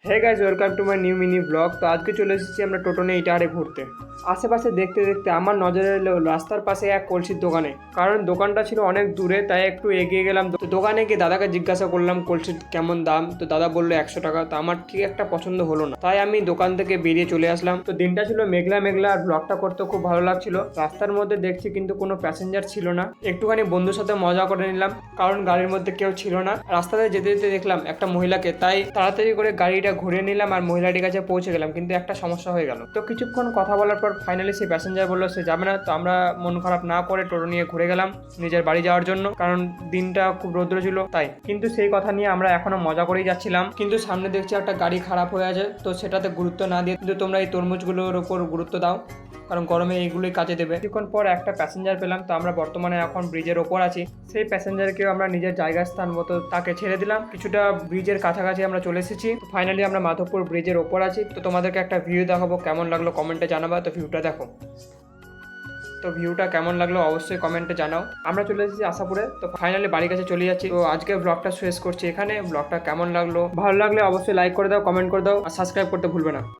Hey guys, welcome to my new mini vlog. তো আজকে চলে এসেছি আমরা টোটো নিয়ে ইটাহারে ঘুরতে। আশেপাশে দেখতে দেখতে আমার নজরে এলো রাস্তার পাশে এক কলসির দোকানে। কারণ দোকানটা ছিল অনেক দূরে, তাই একটু এগিয়ে গেলাম। তো দোকানে গিয়ে দাদাকে জিজ্ঞাসা করলাম কলসির কেমন দাম। তো দাদা বললো 100 টাকা। তো আমার ঠিক একটা পছন্দ হলো না, তাই আমি দোকান থেকে বেরিয়ে চলে আসলাম। তো দিনটা ছিল মেঘলা মেঘলা, আর ব্লগটা করতে খুব ভালো লাগছিল। রাস্তার মধ্যে দেখছি কিন্তু কোনো প্যাসেঞ্জার ছিল না। একটুখানি বন্ধুর সাথে মজা করে নিলাম, কারণ গাড়ির মধ্যে কেউ ছিল না। রাস্তাতে যেতে যেতে দেখলাম একটা মহিলাকে, তাই তাড়াতাড়ি করে গাড়িটা ঘুরে নিলাম আর মহিলাটির কাছে পৌঁছে গেলাম। কিন্তু একটা সমস্যা হয়ে গেল। তো কিছুক্ষণ কথা বলার পর ফাইনালি সেই প্যাসেঞ্জার বললো সে যাবে না। তো আমরা মন খারাপ না করে টোটো নিয়ে ঘুরে গেলাম নিজের বাড়ি যাওয়ার জন্য, কারণ দিনটা খুব রৌদ্র ছিল তাই। কিন্তু সেই কথা নিয়ে আমরা এখনো মজা করেই যাচ্ছিলাম। কিন্তু সামনে দেখছি একটা গাড়ি খারাপ হয়ে আছে, তো সেটাতে গুরুত্ব না দিয়ে কিন্তু তোমরা এই তরমুজগুলোর উপর গুরুত্ব দাও, কারণ গরমে এইগুলোই কাজে দেবে। কিছুক্ষণ পর একটা প্যাসেঞ্জার পেলাম। তো আমরা বর্তমানে এখন ব্রিজের ওপর আছি। সেই প্যাসেঞ্জারকেও আমরা নিজের জায়গা স্থান মতো তাকে ছেড়ে দিলাম। কিছুটা ব্রিজের কাছাকাছি আমরা চলে এসেছি। ফাইনালি আমরা মাধবপুর ব্রিজের ওপর আছি। তো তোমাদেরকে একটা ভিউ দেখাবো, কেমন লাগলো কমেন্টে জানাবা। তো ভিউটা দেখো। তো ভিউটা কেমন লাগলো অবশ্যই কমেন্টে জানাও। আমরা চলে এসেছি আশাপুরে। তো ফাইনালি বাড়ির কাছে চলে যাচ্ছি। তো আজকে ব্লগটা শেষ করছি এখানে। ব্লগটা কেমন লাগলো, ভালো লাগলে অবশ্যই লাইক করে দাও, কমেন্ট করে দাও আর সাবস্ক্রাইব করতে ভুলবে না।